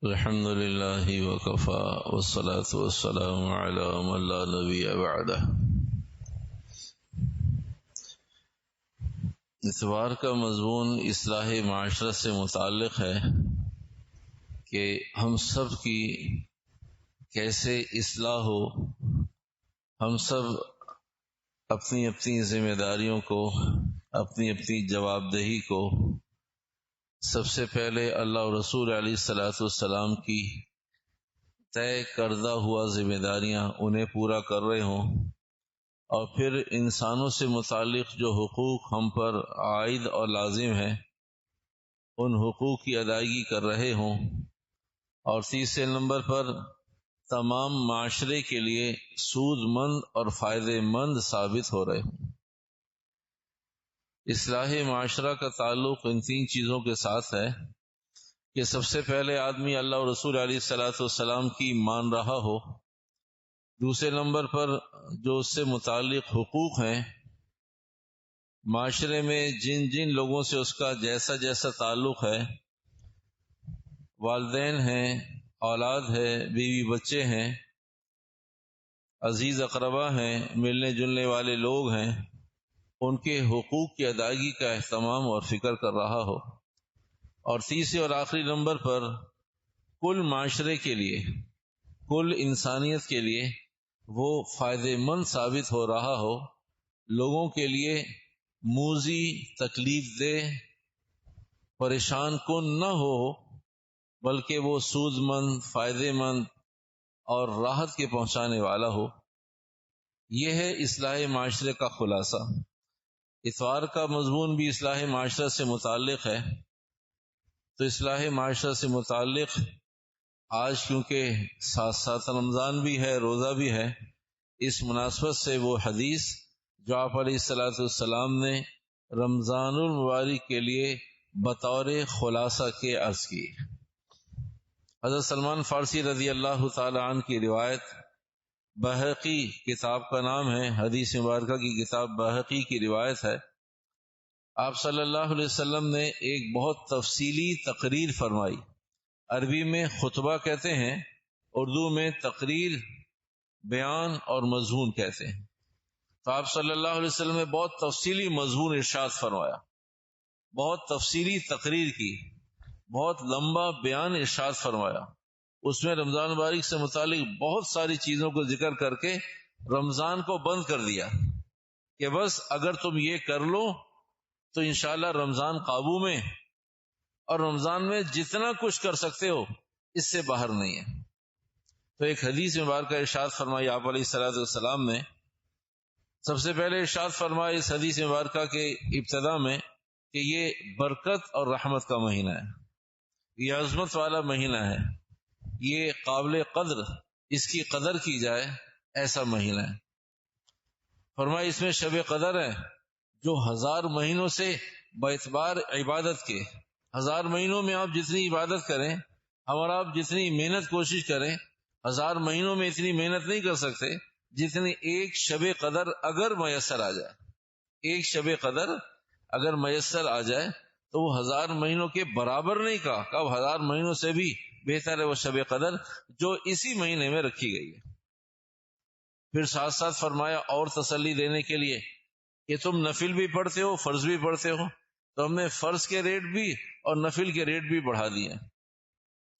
الحمد للہ وکفی والصلاة والسلام علی من لا نبی بعدہ۔ اس بار کا مضمون اصلاح معاشرت سے متعلق ہے کہ ہم سب کی کیسے اصلاح ہو، ہم سب اپنی اپنی ذمہ داریوں کو، اپنی اپنی جواب دہی کو سب سے پہلے اللہ اور رسول علیہ الصلوۃ والسلام کی طے کردہ ہوا ذمہ داریاں انہیں پورا کر رہے ہوں، اور پھر انسانوں سے متعلق جو حقوق ہم پر عائد اور لازم ہیں ان حقوق کی ادائیگی کر رہے ہوں، اور تیسرے نمبر پر تمام معاشرے کے لیے سود مند اور فائدہ مند ثابت ہو رہے ہوں۔ اصلاح معاشرہ کا تعلق ان تین چیزوں کے ساتھ ہے کہ سب سے پہلے آدمی اللہ اور رسول علیہ الصلوۃ والسلام کی مان رہا ہو، دوسرے نمبر پر جو اس سے متعلق حقوق ہیں، معاشرے میں جن جن لوگوں سے اس کا جیسا جیسا تعلق ہے، والدین ہیں، اولاد ہے، بیوی بچے ہیں، عزیز اقربا ہیں، ملنے جلنے والے لوگ ہیں، ان کے حقوق کی ادائیگی کا اہتمام اور فکر کر رہا ہو، اور تیسرے اور آخری نمبر پر کل معاشرے کے لیے، کل انسانیت کے لیے وہ فائدہ مند ثابت ہو رہا ہو، لوگوں کے لیے موذی، تکلیف دہ، پریشان کن نہ ہو، بلکہ وہ سود مند، فائدہ مند اور راحت کے پہنچانے والا ہو۔ یہ ہے اصلاح معاشرے کا خلاصہ۔ اتوار کا مضمون بھی اصلاح معاشرہ سے متعلق ہے، تو اصلاح معاشرہ سے متعلق آج کیونکہ ساتھ ساتھ رمضان بھی ہے، روزہ بھی ہے، اس مناسبت سے وہ حدیث جو آپ علیہ الصلوۃ والسلام نے رمضان المبارک کے لیے بطور خلاصہ کے عرض کی۔ حضرت سلمان فارسی رضی اللہ تعالی عنہ کی روایت، بہقی کتاب کا نام ہے، حدیث مبارکہ کی کتاب بہقی کی روایت ہے، آپ صلی اللہ علیہ وسلم نے ایک بہت تفصیلی تقریر فرمائی۔ عربی میں خطبہ کہتے ہیں، اردو میں تقریر، بیان اور مضمون کہتے ہیں۔ تو آپ صلی اللہ علیہ وسلم نے بہت تفصیلی مضمون ارشاد فرمایا، بہت تفصیلی تقریر کی، بہت لمبا بیان ارشاد فرمایا۔ اس میں رمضان مبارک سے متعلق بہت ساری چیزوں کو ذکر کر کے رمضان کو بند کر دیا کہ بس اگر تم یہ کر لو تو انشاءاللہ رمضان قابو میں، اور رمضان میں جتنا کچھ کر سکتے ہو اس سے باہر نہیں ہے۔ تو ایک حدیث مبارکہ ارشاد فرمائی آپ علیہ الصلوۃ والسلام نے۔ سب سے پہلے ارشاد فرمایا اس حدیث مبارکہ کے ابتدا میں کہ یہ برکت اور رحمت کا مہینہ ہے، یہ عظمت والا مہینہ ہے، یہ قابل قدر، اس کی قدر کی جائے ایسا مہینہ ہے۔ فرمایا اس میں شب قدر ہے جو 1000 مہینوں سے باعتبار عبادت کے، 1000 مہینوں میں آپ جتنی عبادت کریں، ہم اور آپ جتنی محنت کوشش کریں، 1000 مہینوں میں اتنی محنت نہیں کر سکتے جتنی ایک شب قدر اگر میسر آ جائے۔ ایک شب قدر اگر میسر آ جائے تو وہ 1000 مہینوں کے برابر نہیں کہا، کب 1000 مہینوں سے بھی بہتر ہے وہ شب قدر جو اسی مہینے میں رکھی گئی ہے۔ پھر ساتھ ساتھ فرمایا اور تسلی دینے کے لیے کہ تم نفل بھی پڑھتے ہو، فرض بھی پڑھتے ہو، تو ہم نے فرض کے ریٹ بھی اور نفل کے ریٹ بھی بڑھا دیے۔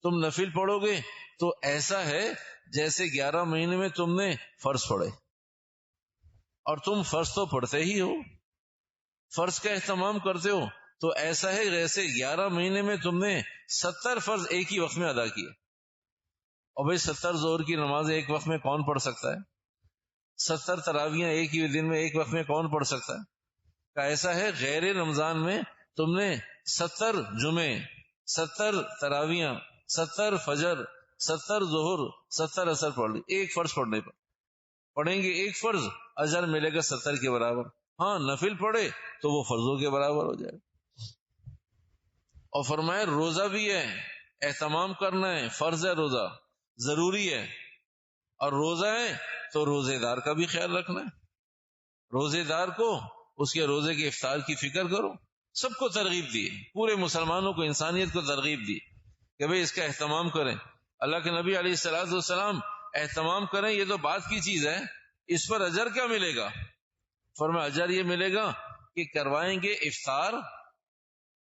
تم نفل پڑھو گے تو ایسا ہے جیسے 11 مہینے میں تم نے فرض پڑھے، اور تم فرض تو پڑھتے ہی ہو، فرض کا اہتمام کرتے ہو، تو ایسا ہے جیسے 11 مہینے میں تم نے 70 فرض ایک ہی وقت میں ادا کیے۔ اور بھئی 70 ظہر کی نماز ایک وقت میں کون پڑھ سکتا ہے؟ 70 تراویحیں ایک ہی دن میں ایک وقت میں کون پڑھ سکتا ہے؟ کہ ایسا ہے غیر رمضان میں تم نے 70 جمعے، 70 تراویحیں، 70 فجر، 70 ظہر، 70 عصر پڑھ لی ایک فرض پڑھنے پر۔ پڑھیں گے ایک فرض، اجر ملے گا 70 کے برابر۔ ہاں نفل پڑھے تو وہ فرضوں کے برابر ہو جائے۔ اور فرمایا روزہ بھی ہے، اہتمام کرنا ہے، فرض ہے، روزہ ضروری ہے، اور روزہ ہے تو روزے دار کا بھی خیال رکھنا ہے۔ روزے دار کو اس کے روزے کے افطار کی فکر کرو۔ سب کو ترغیب دی، پورے مسلمانوں کو، انسانیت کو ترغیب دی کہ بھئی اس کا اہتمام کریں. اللہ کے نبی علیہ الصلوۃ والسلام اہتمام کریں یہ تو بات کی چیز ہے، اس پر اجر کیا ملے گا؟ فرمایا اجر یہ ملے گا کہ کروائیں گے افطار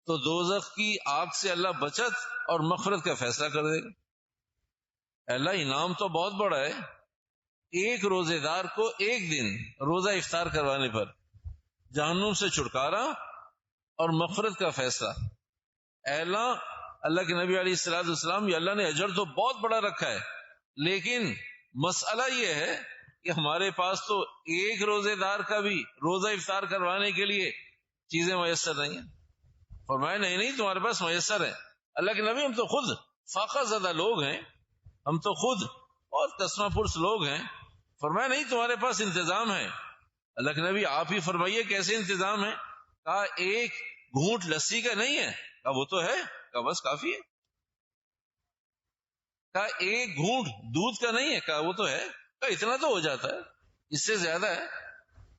تو دوزخ کی آگ سے اللہ بچت اور مغفرت کا فیصلہ کر دے گا. اللہ انعام تو بہت بڑا ہے، ایک روزے دار کو ایک دن روزہ افطار کروانے پر جہنم سے چھٹکارا اور مغفرت کا فیصلہ. اے اللہ کے نبی علیہ الصلوۃ والسلام یہ اللہ نے اجر تو بہت بڑا رکھا ہے، لیکن مسئلہ یہ ہے کہ ہمارے پاس تو ایک روزے دار کا بھی روزہ افطار کروانے کے لیے چیزیں میسر نہیں ہیں. فرمایا نہیں تمہارے پاس میسر ہے. اللہ کے نبی ہم تو خود فاقہ زدہ لوگ ہیں، ہم تو خود بہت تسمہ پرس لوگ ہیں. فرمایا نہیں تمہارے پاس انتظام ہے. اللہ کے نبی آپ ہی فرمائیے کیسے انتظام ہے؟ کہا ایک گھونٹ لسی کا نہیں ہے. کہا وہ تو ہے. کہا بس کافی ہے. کہا ایک گھونٹ دودھ کا نہیں ہے. کہا وہ تو ہے. کہا اتنا تو ہو جاتا ہے، اس سے زیادہ ہے.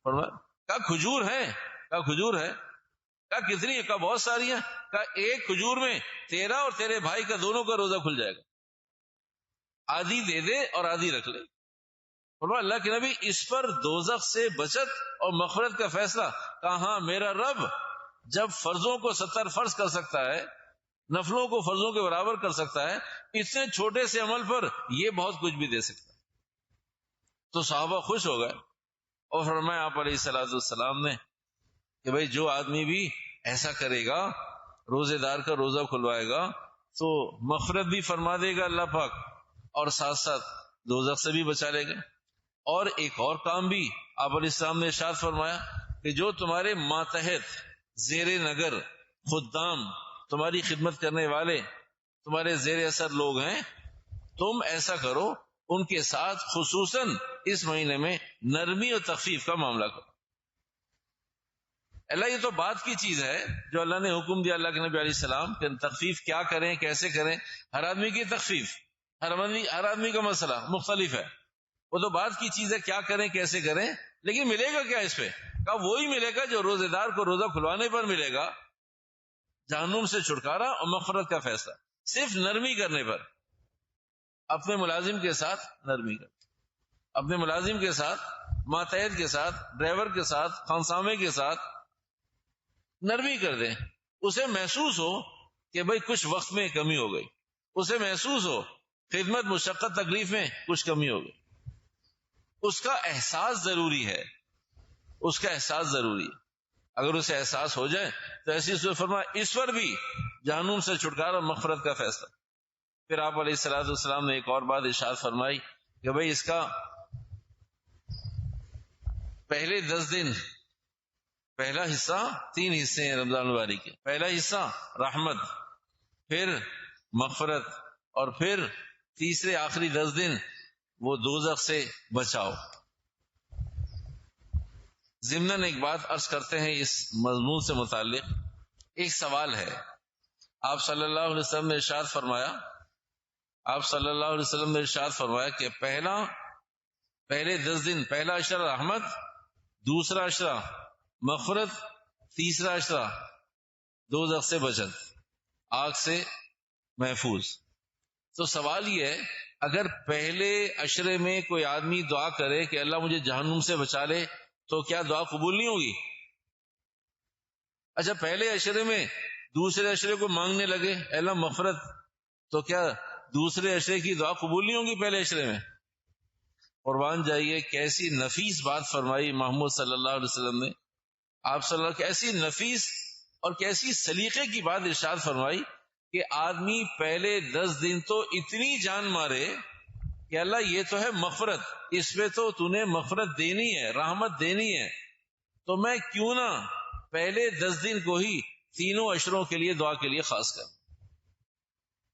فرمایا کہا کھجور ہے. کہا کھجور ہے. کہا کتنی ہے؟ کہا بہت ساری ہیں. کہا ایک کھجور میں تیرا اور تیرے بھائی کا دونوں کا روزہ کھل جائے گا. آدھی دے دے اور آدھی رکھ لے. فرمایا اللہ کے نبی اس پر دوزخ سے بچت اور مغفرت کا فیصلہ. کہا ہاں میرا رب جب فرضوں کو 70 فرض کر سکتا ہے، نفلوں کو فرضوں کے برابر کر سکتا ہے، اتنے چھوٹے سے عمل پر یہ بہت کچھ بھی دے سکتا ہے. تو صحابہ خوش ہو گئے اور فرمایا آپ علیہ الصلوۃ والسلام نے کہ بھئی جو آدمی بھی ایسا کرے گا، روزے دار کا روزہ کھلوائے گا تو مغفرت بھی فرما دے گا اللہ پاک اور ساتھ ساتھ دوزخ سے بھی بچا لے گا. اور ایک اور کام بھی آپ علیہ السلام نے ارشاد فرمایا کہ جو تمہارے ماتحت زیر نگر خدام، تمہاری خدمت کرنے والے تمہارے زیر اثر لوگ ہیں، تم ایسا کرو ان کے ساتھ خصوصاً اس مہینے میں نرمی اور تخفیف کا معاملہ کرو. اللہ یہ تو بات کی چیز ہے جو اللہ نے حکم دیا اللہ کے نبی علیہ السلام کہ تخفیف کیا کریں، کیسے کریں. ہر آدمی کی تخفیف، ہر آدمی کا مسئلہ مختلف ہے. وہ تو بات کی چیز ہے کیا کریں کیسے کریں، لیکن ملے گا کیا اس پہ؟ کہا وہی ملے گا جو روزے دار کو روزہ کھلوانے پر ملے گا، جہنم سے چھٹکارا اور مغفرت کا فیصلہ. صرف نرمی کرنے پر، اپنے ملازم کے ساتھ نرمی کر، اپنے ملازم کے ساتھ، ماتحت کے ساتھ، ڈرائیور کے ساتھ، خانسامے کے ساتھ نرمی کر دیں. اسے محسوس ہو کہ بھئی کچھ وقت میں کمی ہو گئی، اسے محسوس ہو خدمت مشقت تکلیف میں کچھ کمی ہو گئی. اس کا احساس ضروری ہے، اس کا احساس ضروری ہے. اگر اسے احساس ہو جائے تو ایسی صورت فرمایا اس پر بھی جہنم سے چھٹکارا اور مغفرت کا فیصلہ. پھر آپ علیہ الصلوۃ والسلام نے ایک اور بات ارشاد فرمائی کہ بھئی اس کا پہلے 10 دن، پہلا حصہ 3 حصے ہیں رمضان المبارک کے. پہلا حصہ رحمت، پھر مغفرت، اور پھر تیسرے آخری 10 دن وہ دوزخ سے بچاؤ. ضمناً ایک بات عرض کرتے ہیں اس مضمون سے متعلق. ایک سوال ہے. آپ صلی اللہ علیہ وسلم نے ارشاد فرمایا، آپ صلی اللہ علیہ وسلم نے ارشاد فرمایا کہ پہلے 10 دن پہلا عشرہ رحمت، دوسرا عشرہ مغفرت، تیسرا عشرہ دوزخ سے بچت، آگ سے محفوظ. تو سوال یہ ہے اگر پہلے عشرے میں کوئی آدمی دعا کرے کہ اللہ مجھے جہنم سے بچا لے تو کیا دعا قبول نہیں ہوگی؟ اچھا پہلے عشرے میں دوسرے عشرے کو مانگنے لگے اے اللہ مغفرت، تو کیا دوسرے عشرے کی دعا قبول نہیں ہوگی پہلے عشرے میں؟ قربان جائیے کیسی نفیس بات فرمائی محمد صلی اللہ علیہ وسلم نے. آپ صلی اللہ علیہ وسلم کیسی نفیس اور کیسی سلیقے کی بات ارشاد فرمائی کہ آدمی پہلے 10 دن تو اتنی جان مارے کہ اللہ یہ تو ہے مغفرت، اس پہ تو نے مغفرت دینی ہے، رحمت دینی ہے، تو میں کیوں نہ پہلے 10 دن کو ہی تینوں عشروں کے لیے دعا کے لیے خاص کروں.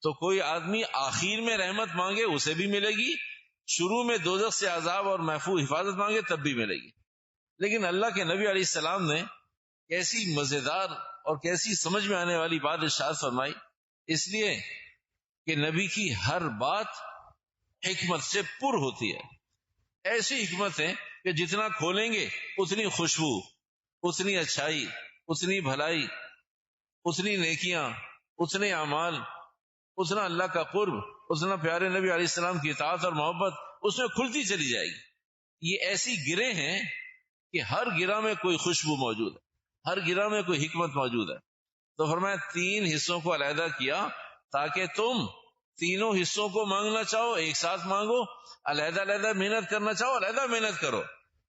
تو کوئی آدمی آخر میں رحمت مانگے اسے بھی ملے گی، شروع میں دوزخ سے عذاب اور محفوظ حفاظت مانگے تب بھی ملے گی. لیکن اللہ کے نبی علیہ السلام نے کیسی مزیدار اور کیسی سمجھ میں آنے والی بات ارشاد فرمائی، اس لیے کہ نبی کی ہر بات حکمت سے پر ہوتی ہے. ایسی حکمت ہے کہ جتنا کھولیں گے اتنی خوشبو، اتنی اچھائی، اتنی بھلائی، اتنی نیکیاں، اتنے اعمال، اتنا اللہ کا قرب، اتنا پیارے نبی علیہ السلام کی اطاعت اور محبت اس میں کھلتی چلی جائے گی۔ یہ ایسی گریں ہیں کہ ہر گرہ میں کوئی خوشبو موجود ہے، ہر گرہ میں کوئی حکمت موجود ہے۔ تو فرمایا 3 حصوں کو علیحدہ کیا تاکہ تم تینوں حصوں کو مانگنا چاہو ایک ساتھ مانگو، علیحدہ علیحدہ محنت کرنا چاہو علیحدہ محنت کرو۔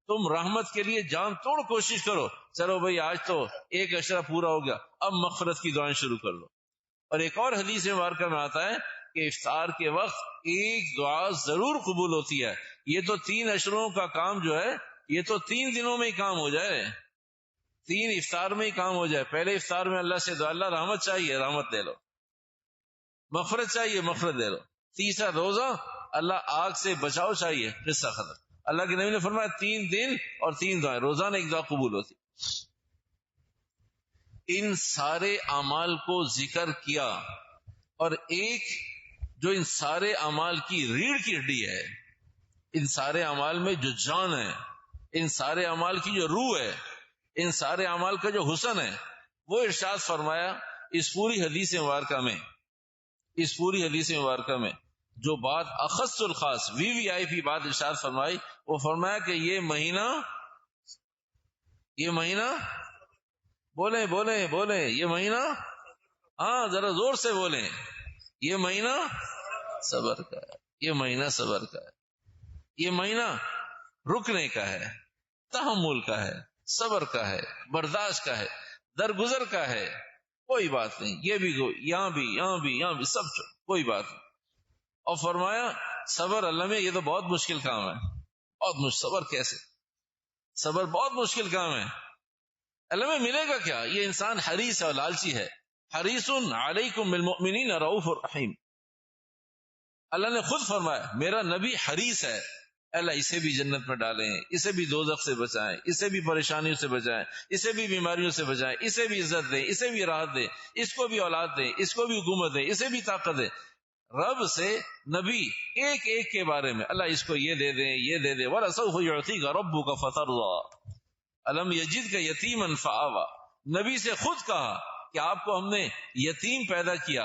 تم رحمت کے لیے جان توڑ کوشش کرو، چلو بھئی آج تو 1 عشرہ پورا ہو گیا، اب مغفرت کی دعائیں شروع کر لو۔ اور ایک اور حدیث مبارکہ میں آتا ہے کہ افطار کے وقت ایک دعا ضرور قبول ہوتی ہے۔ یہ تو 3 عشروں کا کام جو ہے یہ تو 3 دنوں میں ہی کام ہو جائے، 3 افطار میں ہی کام ہو جائے۔ پہلے افطار میں اللہ سے دعا، اللہ رحمت چاہیے رحمت دے لو، مغفرت چاہیے مغفرت دے لو۔ تیسرا روزہ، اللہ آگ سے بچاؤ چاہیے، قصہ ختم۔ اللہ کے نبی نے فرمایا 3 دن اور 3 دعائیں، روزانہ ایک دعا قبول ہوتی۔ ان سارے اعمال کو ذکر کیا، اور ایک جو ان سارے اعمال کی ریڑھ کی ہڈی ہے، ان سارے اعمال میں جو جان ہے، ان سارے اعمال کی جو روح ہے، ان سارے اعمال کا جو حسن ہے، وہ ارشاد فرمایا اس پوری حدیث مبارکہ میں، اس پوری حدیث مبارکہ میں جو بات اخص الخاص VVIP بات ارشاد فرمائی، وہ فرمایا کہ یہ مہینہ بولیں یہ مہینہ، ہاں ذرا زور سے بولیں، یہ مہینہ صبر کا ہے، یہ مہینہ صبر کا ہے، یہ مہینہ رکنے کا ہے، تحمل کا ہے، صبر کا ہے، برداشت کا ہے، درگزر کا ہے، کوئی بات نہیں، یہ بھی یہاں بھی سب کوئی بات نہیں۔ اور فرمایا صبر اللہ میں یہ تو بہت مشکل کام ہے، صبر کیسے؟ صبر بہت مشکل کام ہے، اللہ میں ملے گا کیا؟ یہ انسان حریص اور لالچی ہے۔ حریص علیکم بالمؤمنین رؤوف الرحیم، اللہ نے خود فرمایا میرا نبی حریص ہے، اللہ اسے بھی جنت میں ڈالیں، اسے بھی دوزخ سے بچائیں، اسے بھی پریشانیوں سے بچائیں، اسے بھی بیماریوں سے بچائیں، اسے بھی عزت دیں، اسے بھی راحت دیں، اس کو بھی اولاد دیں، اس کو بھی حکومت دیں، اسے بھی طاقت دیں۔ رب سے نبی ایک ایک کے بارے میں اللہ اس کو یہ دے دیں، یہ دے دے، وَلَسَوْفَ يُعْطِيكَ رَبُّكَ فَتَرْضَىٰ الم یجدک یتیما فآویٰ، نبی سے خود کہا کہ آپ کو ہم نے یتیم پیدا کیا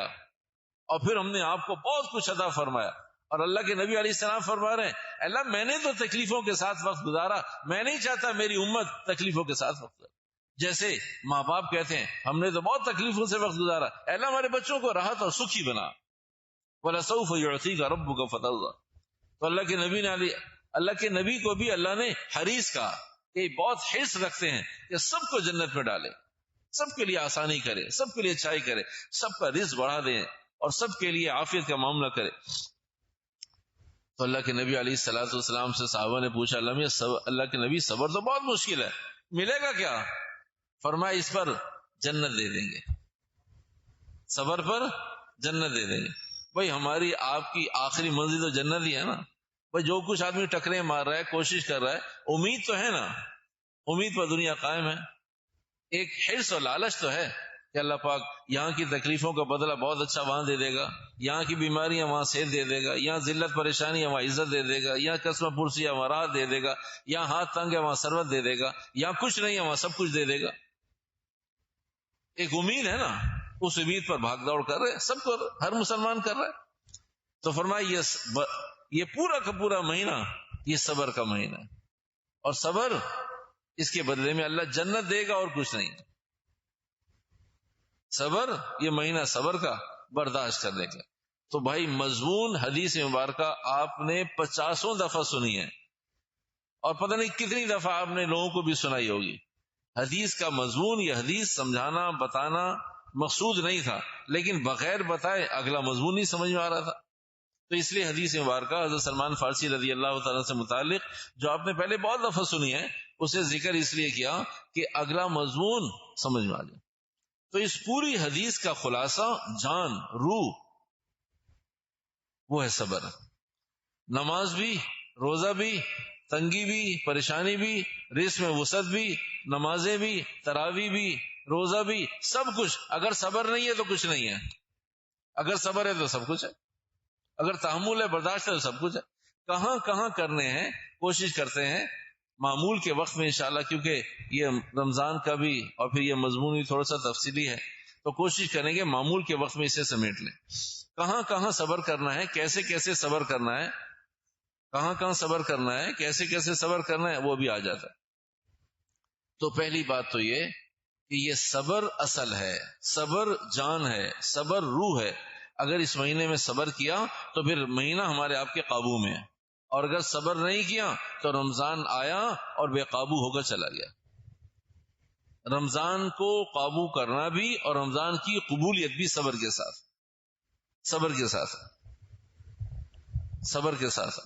اور پھر ہم نے آپ کو بہت کچھ عطا فرمایا۔ اور اللہ کے نبی علیہ السلام فرما رہے ہیں اللہ میں نے تو تکلیفوں کے ساتھ وقت گزارا، میں نہیں چاہتا میری امت تکلیفوں کے ساتھ وقت گزارے۔ جیسے ماں باپ کہتے ہیں ہم نے تو بہت تکلیفوں سے وقت گزارا، اللہ ہمارے بچوں کو راحت اور سکھی بنا۔ وَلَسَوْفَ يُعْطِيكَ رَبُّكَ فَتَرْضَىٰ، تو اللہ کے نبی کو بھی اللہ نے حریص کہا کہ بہت حرص رکھتے ہیں کہ سب کو جنت میں ڈالے، سب کے لیے آسانی کرے، سب کے لیے اچھائی کرے، سب کا رزق بڑھا دیں اور سب کے لیے عافیت کا معاملہ کرے۔ تو اللہ کے نبی علیہ الصلوۃ والسلام سے صحابہ نے پوچھا اللہ کے نبی صبر تو بہت مشکل ہے، ملے گا کیا؟ فرمایا اس پر جنت دے دیں گے، صبر پر جنت دے دیں گے۔ بھائی ہماری آپ کی آخری منزل تو جنت ہی ہے نا، بھائی جو کچھ آدمی ٹکرے مار رہا ہے، کوشش کر رہا ہے، امید تو ہے نا، امید پر دنیا قائم ہے، ایک حرص اور لالچ تو ہے کہ اللہ پاک یہاں کی تکلیفوں کا بدلہ بہت اچھا وہاں دے دے گا، یہاں کی بیماریاں وہاں صحت دے دے گا، یہاں ذلت پریشانی وہاں عزت دے دے گا، یہاں قسمہ پرسی وہاں راحت دے دے گا، یہاں ہاتھ تنگ ہے وہاں ثروت دے دے گا، یہاں کچھ نہیں ہے وہاں سب کچھ دے دے گا۔ ایک امید ہے نا، اس امید پر بھاگ دوڑ کر رہے سب کو، ہر مسلمان کر رہا ہے۔ تو فرمایا یہ پورا کا پورا مہینہ یہ صبر کا مہینہ ہے، اور صبر اس کے بدلے میں اللہ جنت دے گا اور کچھ نہیں۔ صبر یہ مہینہ صبر کا، برداشت کرنے کا۔ تو بھائی مضمون حدیث مبارکہ آپ نے 50 دفعہ سنی ہے، اور پتہ نہیں کتنی دفعہ آپ نے لوگوں کو بھی سنائی ہوگی۔ حدیث کا مضمون، یہ حدیث سمجھانا بتانا مقصود نہیں تھا، لیکن بغیر بتائے اگلا مضمون نہیں سمجھ میں آ رہا تھا۔ تو اس لیے حدیث مبارکہ حضرت سلمان فارسی رضی اللہ تعالیٰ سے متعلق جو آپ نے پہلے بہت دفعہ سنی ہے، اسے ذکر اس لیے کیا کہ اگلا مضمون سمجھ میں آ جائے۔ تو اس پوری حدیث کا خلاصہ، جان، روح، وہ ہے صبر۔ نماز بھی، روزہ بھی، تنگی بھی، پریشانی بھی، رزق میں وسعت بھی، نمازیں بھی، تراویح بھی، روزہ بھی، سب کچھ اگر صبر نہیں ہے تو کچھ نہیں ہے، اگر صبر ہے تو سب کچھ ہے، اگر تحمل ہے، برداشت ہے تو سب کچھ ہے۔ کہاں کہاں کرنے ہیں، کوشش کرتے ہیں معمول کے وقت میں انشاءاللہ، کیونکہ یہ رمضان کا بھی اور پھر یہ مضمون بھی تھوڑا سا تفصیلی ہے، تو کوشش کریں گے معمول کے وقت میں اسے سمیٹ لیں۔ کہاں کہاں صبر کرنا ہے، کیسے کیسے صبر کرنا ہے، کہاں کہاں صبر کرنا ہے، کیسے کیسے صبر کرنا ہے، وہ بھی آ جاتا ہے۔ تو پہلی بات تو یہ کہ یہ صبر اصل ہے، صبر جان ہے، صبر روح ہے۔ اگر اس مہینے میں صبر کیا تو پھر مہینہ ہمارے آپ کے قابو میں ہے، اور اگر صبر نہیں کیا تو رمضان آیا اور بے قابو ہو کر چلا گیا۔ رمضان کو قابو کرنا بھی اور رمضان کی قبولیت بھی صبر کے ساتھ، صبر کے ساتھ، صبر کے ساتھ۔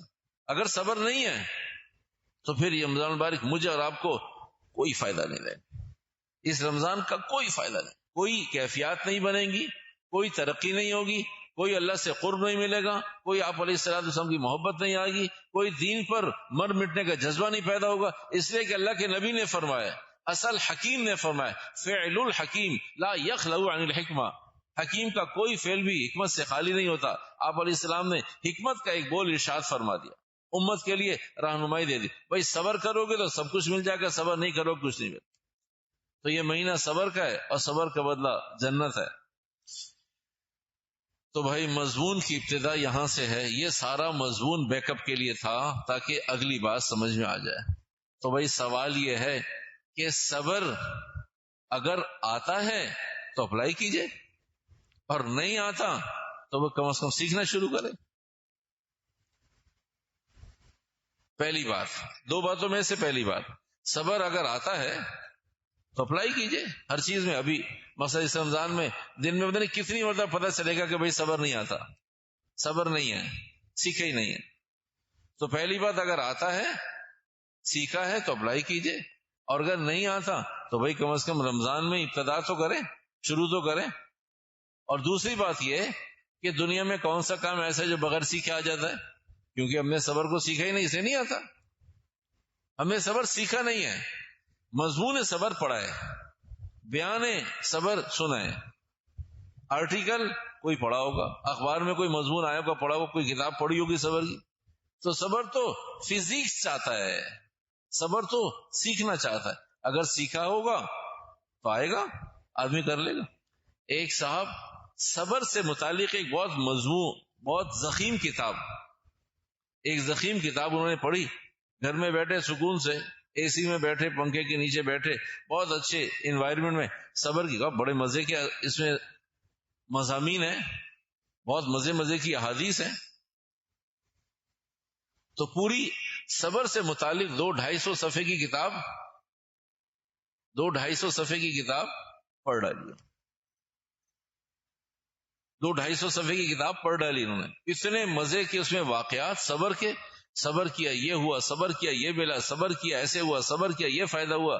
اگر صبر نہیں ہے تو پھر یہ رمضان مبارک مجھے اور آپ کو کوئی فائدہ نہیں رہے، اس رمضان کا کوئی فائدہ نہیں، کوئی کیفیات نہیں بنے گی، کوئی ترقی نہیں ہوگی، کوئی اللہ سے قرب نہیں ملے گا، کوئی آپ علیہ الصلوۃ والسلام کی محبت نہیں آئے گی، کوئی دین پر مر مٹنے کا جذبہ نہیں پیدا ہوگا۔ اس لیے کہ اللہ کے نبی نے فرمایا، اصل حکیم نے فرمایا، فعل الحکیم لا یخلو عن الحکمہ، حکیم کا کوئی فعل بھی حکمت سے خالی نہیں ہوتا۔ آپ علیہ السلام نے حکمت کا ایک بول ارشاد فرما دیا، امت کے لیے رہنمائی دے دی، بھائی صبر کرو گے تو سب کچھ مل جائے گا، صبر نہیں کرو کچھ نہیں ملے۔ تو یہ مہینہ صبر کا ہے اور صبر کا بدلہ جنت ہے۔ تو بھائی مضمون کی ابتدا یہاں سے ہے، یہ سارا مضمون بیک اپ کے لیے تھا تاکہ اگلی بات سمجھ میں آ جائے۔ تو بھائی سوال یہ ہے کہ صبر اگر آتا ہے تو اپلائی کیجئے، اور نہیں آتا تو وہ کم از کم سیکھنا شروع کرے۔ پہلی بات، دو باتوں میں سے پہلی بات، صبر اگر آتا ہے تو اپلائی کیجئے ہر چیز میں۔ ابھی مثلا اس رمضان میں دن میں پتہ نہیں کتنی مرتبہ پتہ چلے گا کہ بھئی صبر نہیں آتا، صبر نہیں ہے، سیکھا ہی نہیں ہے۔ تو پہلی بات، اگر آتا ہے سیکھا ہے تو اپلائی کیجئے، اور اگر نہیں آتا تو بھئی کم از کم رمضان میں ابتدا تو کریں، شروع تو کریں۔ اور دوسری بات یہ کہ دنیا میں کون سا کام ایسا ہے جو بغیر سیکھے آ جاتا ہے؟ کیونکہ ہم نے صبر کو سیکھا ہی نہیں، اسے نہیں آتا۔ ہم نے صبر سیکھا نہیں ہے، مضمون صبر پڑھا ہے، بیان صبر سنا ہے، آرٹیکل کوئی پڑھا ہوگا، اخبار میں کوئی مضمون آیا ہوگا، پڑھا ہوگا، کوئی کتاب پڑھی ہوگی صبر کی۔ تو صبر تو فزکس چاہتا ہے، صبر تو سیکھنا چاہتا ہے۔ اگر سیکھا ہوگا تو آئے گا، آدمی کر لے گا۔ ایک صاحب صبر سے متعلق ایک بہت مضمون، بہت ضخیم کتاب، ایک ضخیم کتاب انہوں نے پڑھی، گھر میں بیٹھے سکون سے، اے سی میں بیٹھے، پنکھے کے نیچے بیٹھے، بہت اچھے انوائرمنٹ میں صبر کی بڑے مزے کے اس میں مضامین ہیں، بہت مزے مزے کی احادیث ہیں۔ تو پوری صبر سے متعلق 200-250 صفحے کی کتاب، 200-250 صفحے کی کتاب پڑھ ڈالی، 200-250 صفحے کی کتاب پڑھ ڈالی انہوں نے۔ اتنے مزے کے اس میں واقعات صبر کے، صبر کیا یہ ہوا، صبر کیا یہ ملا، صبر کیا ایسے ہوا، صبر کیا یہ فائدہ ہوا،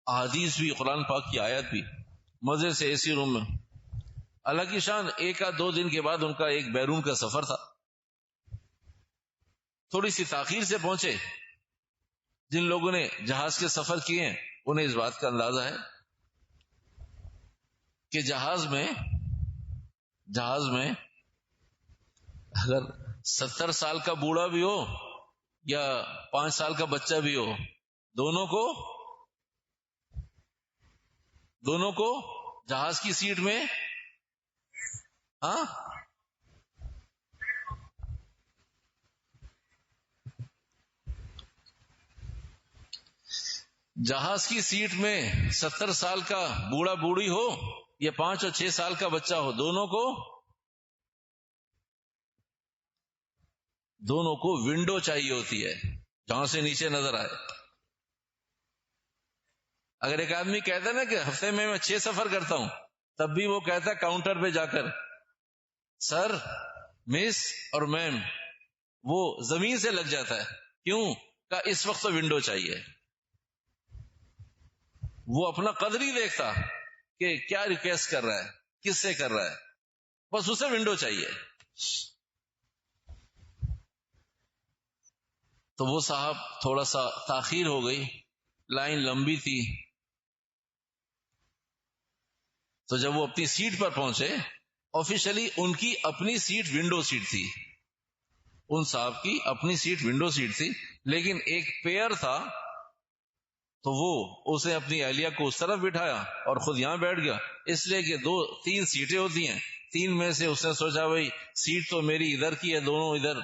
احادیث بھی، قرآن پاک کی آیت بھی، مزے سے اے سی روم میں۔ اللہ کی شان، 1-2 دن کے بعد ان کا ایک بیرون کا سفر تھا، تھوڑی سی تاخیر سے پہنچے۔ جن لوگوں نے جہاز کے سفر کیے ہیں انہیں اس بات کا اندازہ ہے کہ جہاز میں اگر 70 سال کا بوڑھا بھی ہو یا 5 سال کا بچہ بھی ہو، دونوں کو جہاز کی سیٹ میں، ہاں، جہاز کی سیٹ میں 70 سال کا بوڑھا بوڑھی ہو یا 5 اور 6 سال کا بچہ ہو، دونوں کو ونڈو چاہیے ہوتی ہے جہاں سے نیچے نظر آئے۔ اگر ایک آدمی کہتا ہے نا کہ ہفتے میں 6 سفر کرتا ہوں، تب بھی وہ کہتا ہے کاؤنٹر پہ جا کر، سر، مس اور میم، وہ زمین سے لگ جاتا ہے۔ کیوں؟ کہ اس وقت تو ونڈو چاہیے۔ وہ اپنا قدر ہی دیکھتا کہ کیا ریکویسٹ کر رہا ہے، کس سے کر رہا ہے، بس اسے ونڈو چاہیے۔ تو وہ صاحب تھوڑا سا تاخیر ہو گئی، لائن لمبی تھی، تو جب وہ اپنی سیٹ پر پہنچے، آفیشلی ان کی اپنی سیٹ ونڈو سیٹ تھی، ان صاحب کی اپنی سیٹ ونڈو سیٹ تھی، لیکن ایک پیئر تھا تو وہ اسے اپنی اہلیہ کو اس طرف بٹھایا اور خود یہاں بیٹھ گیا، اس لیے کہ 3 سیٹیں ہوتی ہیں، 3 میں سے اس نے سوچا بھائی سیٹ تو میری ادھر کی ہے، دونوں ادھر،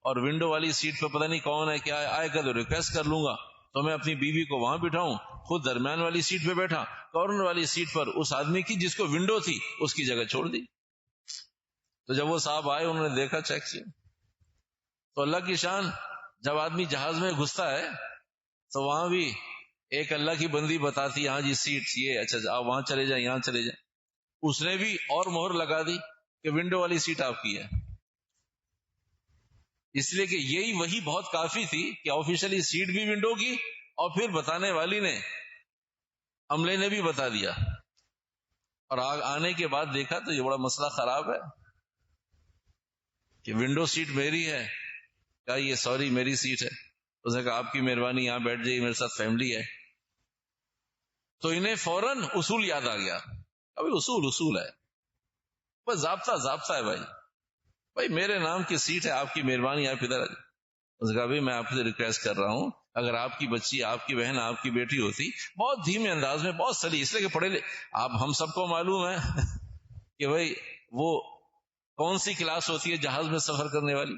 اور ونڈو والی سیٹ پہ پتہ نہیں کون ہے کیا ہے، آئے گا تو ریکویسٹ کر لوں گا، تو میں اپنی بیوی کو وہاں بٹھاؤں، خود درمیان والی سیٹ پہ بیٹھا، کارنر والی سیٹ پر اس آدمی کی جس کو ونڈو تھی اس کی جگہ چھوڑ دی۔ تو جب وہ صاحب آئے انہوں نے دیکھا، چیک کیا، تو اللہ کی شان، جب آدمی جہاز میں گھستا ہے تو وہاں بھی ایک اللہ کی بندی بتاتی، ہاں جی سیٹ یہ، اچھا آپ وہاں چلے جائیں، یہاں چلے جائیں، اس نے بھی اور مہر لگا دی کہ ونڈو والی سیٹ آپ کی ہے، اس لیے کہ یہی وہی بہت کافی تھی کہ آفیشلی سیٹ بھی ونڈو کی، اور پھر بتانے والی نے، عملے نے بھی بتا دیا، اور آنے کے بعد دیکھا تو یہ بڑا مسئلہ خراب ہے کہ ونڈو سیٹ میری ہے، کہا یہ سوری میری سیٹ ہے، اس نے کہا آپ کی مہربانی یہاں بیٹھ جائیے، میرے ساتھ فیملی ہے۔ تو انہیں فوراً اصول یاد آ گیا، ابھی اصول ہے، بس ضابطہ ہے بھائی میرے نام کی سیٹ ہے، آپ کی مہربانی آپ ادھر آ جائیں۔ اس نے کہا بھائی میں آپ سے ریکویسٹ کر رہا ہوں، اگر آپ کی بچی، آپ کی بہن، آپ کی بیٹی ہوتی، بہت دھیمے انداز میں، بہت سلی، اس لیے کہ پڑھے آپ ہم سب کو معلوم ہے کہ بھائی وہ کون سی کلاس ہوتی ہے جہاز میں سفر کرنے والی،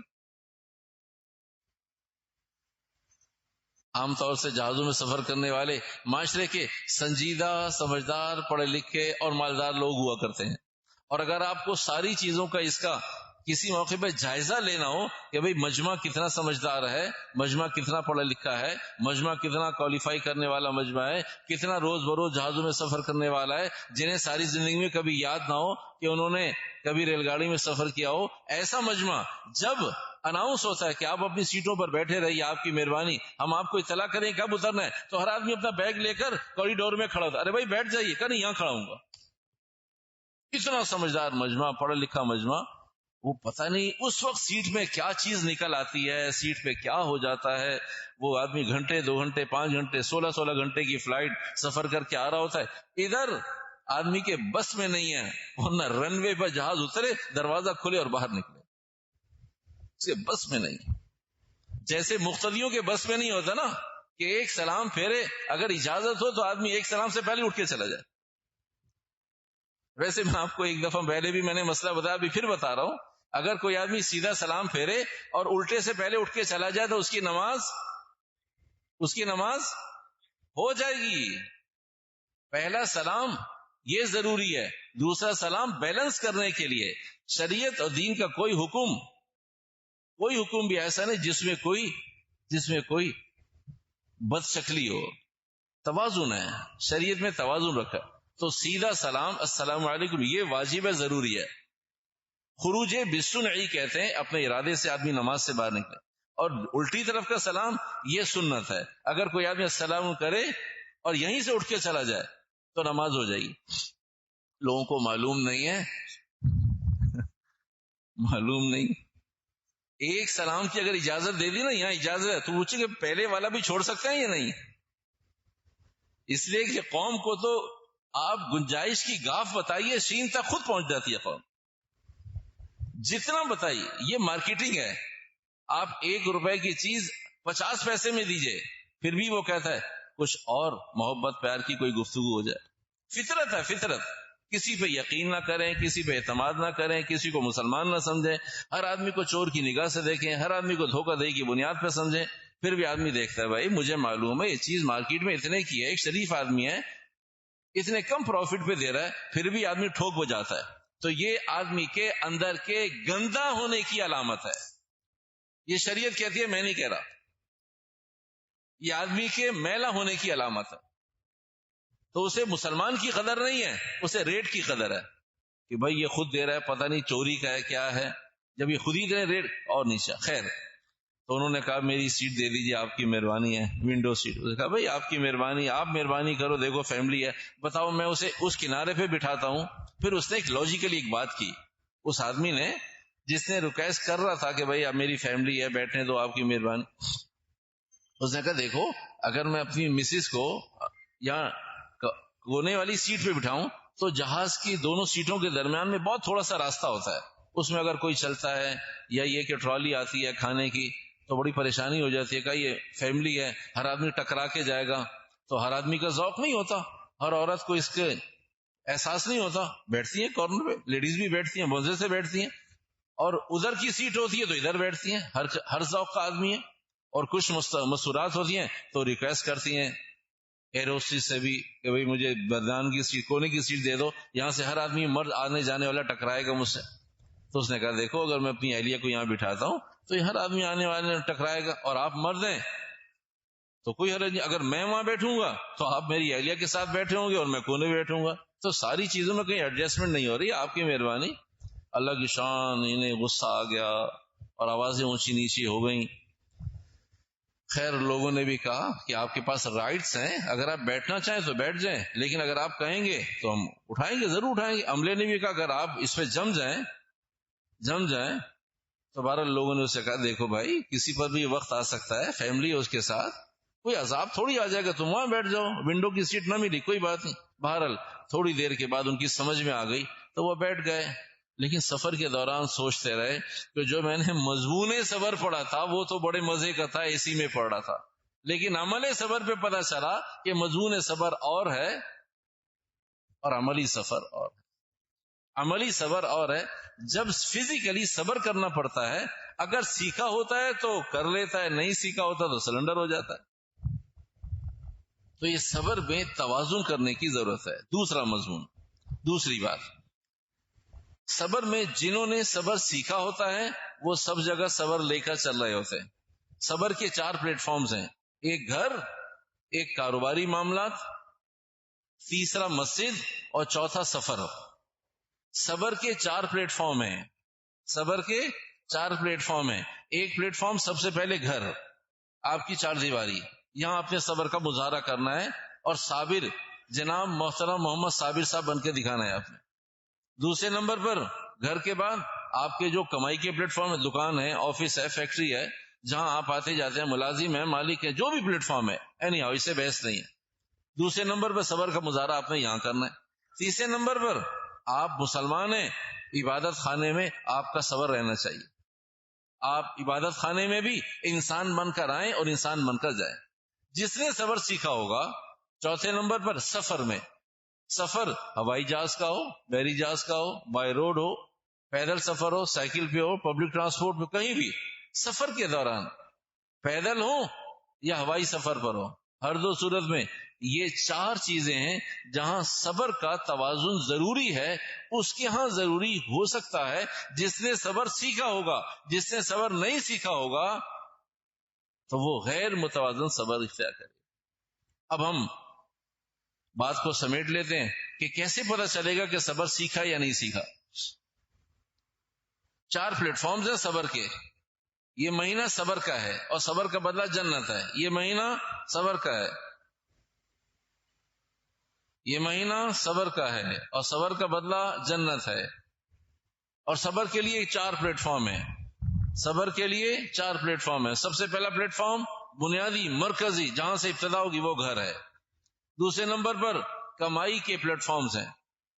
عام طور سے جہازوں میں سفر کرنے والے معاشرے کے سنجیدہ، سمجھدار، پڑھے لکھے اور مالدار لوگ ہوا کرتے ہیں، اور اگر آپ کو ساری چیزوں کا اس کا کسی موقع پہ جائزہ لینا ہو کہ بھئی مجمع کتنا سمجھدار ہے، مجمع کتنا پڑھا لکھا ہے، مجمع کتنا کوالیفائی کرنے والا مجمع ہے، کتنا روز بروز جہازوں میں سفر کرنے والا ہے، جنہیں ساری زندگی میں کبھی یاد نہ ہو کہ انہوں نے کبھی ریل گاڑی میں سفر کیا ہو، ایسا مجمع جب اناؤنس ہوتا ہے کہ آپ اپنی سیٹوں پر بیٹھے رہیے، آپ کی مہربانی، ہم آپ کو اطلاع کریں کب اترنا ہے، تو ہر آدمی اپنا بیگ لے کر کوریڈور میں کھڑا ہوتا، ارے بھائی بیٹھ جائیے، کہ نہیں یہاں کھڑا ہوں گا۔ اتنا سمجھدار مجمع، پڑھا لکھا مجمع، وہ پتہ نہیں اس وقت سیٹ میں کیا چیز نکل آتی ہے، سیٹ پہ کیا ہو جاتا ہے، وہ آدمی گھنٹے، 2 گھنٹے، 5 گھنٹے، 16 گھنٹے کی فلائٹ سفر کر کے آ رہا ہوتا ہے، ادھر آدمی کے بس میں نہیں ہے، ورنہ رن وے پر جہاز اترے، دروازہ کھلے اور باہر نکلے، اس کے بس میں نہیں، جیسے مقتدیوں کے بس میں نہیں ہوتا نا کہ ایک سلام پھیرے، اگر اجازت ہو تو آدمی ایک سلام سے پہلے اٹھ کے چلا جائے۔ ویسے میں آپ کو ایک دفعہ پہلے بھی میں نے مسئلہ بتایا، ابھی پھر بتا رہا ہوں، اگر کوئی آدمی سیدھا سلام پھیرے اور الٹے سے پہلے اٹھ کے چلا جائے تو اس کی نماز ہو جائے گی۔ پہلا سلام یہ ضروری ہے، دوسرا سلام بیلنس کرنے کے لیے، شریعت اور دین کا کوئی حکم بھی ایسا نہیں جس میں کوئی بد شکلی ہو، توازن ہے، شریعت میں توازن رکھا، تو سیدھا سلام السلام علیکم یہ واجب ہے، ضروری ہے۔ خروج بالصنع کہتے ہیں اپنے ارادے سے آدمی نماز سے باہر نکلے، اور الٹی طرف کا سلام یہ سنت ہے، اگر کوئی آدمی السلام کرے اور یہیں سے اٹھ کے چلا جائے تو نماز ہو جائے گی۔ لوگوں کو معلوم نہیں ہے معلوم نہیں، ایک سلام کی اگر اجازت دے دی نا، یہاں اجازت ہے، تو پوچھے کہ پہلے والا بھی چھوڑ سکتے ہیں یا نہیں، اس لیے کہ قوم کو تو آپ گنجائش کی گاف بتائیے، شین تک خود پہنچ جاتی ہے قوم، جتنا بتائیے، یہ مارکیٹنگ ہے، آپ 1 روپے کی چیز 50 پیسے میں دیجئے، پھر بھی وہ کہتا ہے کچھ اور محبت پیار کی کوئی گفتگو ہو جائے، فطرت ہے، فطرت، کسی پہ یقین نہ کریں، کسی پہ اعتماد نہ کریں، کسی کو مسلمان نہ سمجھیں، ہر آدمی کو چور کی نگاہ سے دیکھیں، ہر آدمی کو دھوکہ دہی کی بنیاد پہ سمجھیں، پھر بھی آدمی دیکھتا ہے بھائی مجھے معلوم ہے یہ چیز مارکیٹ میں اتنے کی ہے، ایک شریف آدمی ہے، اتنے کم پروفٹ پہ دے رہا ہے، پھر بھی آدمی ٹھوک بجاتا ہے، تو یہ آدمی کے اندر کے گندا ہونے کی علامت ہے، یہ شریعت کہتی ہے، میں نہیں کہہ رہا، یہ آدمی کے میلا ہونے کی علامت ہے، تو اسے مسلمان کی قدر نہیں ہے، اسے ریٹ کی قدر ہے کہ بھائی یہ خود دے رہا ہے، پتہ نہیں چوری کا ہے کیا ہے، جب یہ خود ہی دے ریٹ اور نیچا، خیر، تو انہوں نے کہا میری سیٹ دے دیجیے، آپ کی مہربانی ہے، ونڈو سیٹ، انہوں نے کہا بھائی آپ کی مہربانی، آپ مہربانی کرو، دیکھو فیملی ہے، بتاؤ میں اسے اس کنارے پہ بٹھاتا ہوں۔ پھر اس نے ایک لاجیکلی ایک بات کی، اس آدمی نے جس نے ریکویسٹ کر رہا تھا کہ بھائی اب میری فیملی ہے، بیٹھنے دو، آپ کی مہربانی، اس نے کہا دیکھو اگر میں اپنی مسز کو یہاں کونے والی سیٹ پہ بٹھاؤں تو جہاز کی دونوں سیٹوں کے درمیان میں بہت تھوڑا سا راستہ ہوتا ہے، اس میں اگر کوئی چلتا ہے یا یہ کہ ٹرالی آتی ہے کھانے کی تو بڑی پریشانی ہو جاتی ہے، کہ یہ فیملی ہے، ہر آدمی ٹکرا کے جائے گا، تو ہر آدمی کا ذوق نہیں ہوتا، ہر عورت کو اس کے احساس نہیں ہوتا. بیٹھتی ہیں کارنر پہ، لیڈیز بھی بیٹھتی ہیں، مزے سے بیٹھتی ہیں، اور ادھر کی سیٹ ہوتی ہے تو ادھر بیٹھتی ہیں. ہر ذوق کا آدمی ہے. اور کچھ مسورات ہوتی ہیں تو ریکویسٹ کرتی ہیں ایئر ہوسٹس سے بھی کہ بھئی مجھے بردان کی سیٹ، کونے کی سیٹ دے دو، یہاں سے ہر آدمی مرد آنے جانے والا ٹکرائے گا مجھ سے. تو اس نے کہا دیکھو اگر میں اپنی اہلیہ کو یہاں بٹھاتا ہوں تو یہ ہر آدمی آنے والے ٹکرائے گا، اور آپ مرد ہیں تو کوئی حرج نہیں. اگر میں وہاں بیٹھوں گا تو آپ میری اہلیہ کے ساتھ بیٹھے ہوں گے اور میں کونے بیٹھوں گا. تو ساری چیزوں میں کہیں ایڈجسٹمنٹ نہیں ہو رہی، آپ کی مہربانی. اللہ کی شان، انہیں غصہ آ گیا اور آوازیں اونچی نیچی ہو گئیں. خیر لوگوں نے بھی کہا کہ آپ کے پاس رائٹس ہیں، اگر آپ بیٹھنا چاہیں تو بیٹھ جائیں، لیکن اگر آپ کہیں گے تو ہم اٹھائیں گے، ضرور اٹھائیں گے. عملے نے بھی کہا اگر آپ اس پہ جم جائیں تو بہرحال لوگوں نے اسے کہا دیکھو بھائی کسی پر بھی وقت آ سکتا ہے، فیملی ہے اس کے ساتھ، کوئی عذاب تھوڑی آ جائے گا، تم وہاں بیٹھ جاؤ، ونڈو کی سیٹ نہ ملی کوئی بات نہیں. بہرحال تھوڑی دیر کے بعد ان کی سمجھ میں آ گئی تو وہ بیٹھ گئے. لیکن سفر کے دوران سوچتے رہے کہ جو میں نے مضمون صبر پڑھا تھا وہ تو بڑے مزے کا تھا، اسی میں پڑھ رہا تھا، لیکن عمل صبر پہ پتہ چلا کہ مضمون صبر اور ہے اور عملی سفر اور ہے. عملی صبر اور ہے. جب فزیکلی صبر کرنا پڑتا ہے، اگر سیکھا ہوتا ہے تو کر لیتا ہے، نہیں سیکھا ہوتا تو سلنڈر ہو جاتا ہے. تو یہ صبر میں توازن کرنے کی ضرورت ہے. دوسرا مضمون، دوسری بات، صبر میں جنہوں نے صبر سیکھا ہوتا ہے وہ سب جگہ صبر لے کر چل رہے ہوتے ہیں. صبر کے 4 پلیٹ فارمز ہیں، ایک گھر، ایک کاروباری معاملات، تیسرا مسجد، اور چوتھا سفر. صبر کے 4 پلیٹ فارم ہیں. صبر کے 4 پلیٹ فارم ہیں. ایک پلیٹ فارم سب سے پہلے گھر، آپ کی 4 دیواری، یہاں اپنے صبر کا مظاہرہ کرنا ہے اور صابر جناب محترم محمد صابر صاحب بن کے دکھانا ہے آپ نے. دوسرے نمبر پر گھر کے بعد آپ کے جو کمائی کے پلیٹ فارم ہے، دکان ہے، آفس ہے، فیکٹری ہے، جہاں آپ آتے جاتے ہیں، ملازم ہے، مالک ہے، جو بھی پلیٹ فارم ہے، اینی ہاؤ، اس سے بحث نہیں ہے. دوسرے نمبر پر صبر کا مظاہرہ آپ نے یہاں کرنا ہے. تیسرے نمبر پر آپ مسلمان ہیں، عبادت خانے میں آپ کا صبر رہنا چاہیے. آپ عبادت خانے میں بھی انسان بن کر آئیں اور انسان بن کر جائیں. جس نے صبر سیکھا ہوگا، چوتھے نمبر پر سفر میں، سفر ہوائی جہاز کا ہو، بحری جہاز کا ہو، بائی روڈ ہو، پیدل سفر ہو، سائیکل پہ ہو، پبلک ٹرانسپورٹ پہ، کہیں بھی سفر کے دوران پیدل ہو یا ہوائی سفر پر ہو، ہر دو صورت میں یہ 4 چیزیں ہیں جہاں صبر کا توازن ضروری ہے. اس کے ہاں ضروری ہو سکتا ہے جس نے صبر سیکھا ہوگا. جس نے صبر نہیں سیکھا ہوگا تو وہ غیر متوازن صبر اختیار کرے. اب ہم بات کو سمیٹ لیتے ہیں کہ کیسے پتہ چلے گا کہ صبر سیکھا یا نہیں سیکھا. 4 پلیٹ فارمز ہیں صبر کے. یہ مہینہ صبر کا ہے اور صبر کا بدلہ جنت ہے. یہ مہینہ صبر کا ہے، یہ مہینہ صبر کا ہے اور صبر کا بدلہ جنت ہے. اور صبر کے لیے 4 پلیٹ فارم ہیں. صبر کے لیے 4 پلیٹ فارم ہیں. سب سے پہلا پلیٹ فارم بنیادی مرکزی جہاں سے ابتدا ہوگی وہ گھر ہے. دوسرے نمبر پر کمائی کے پلیٹ فارمز ہیں.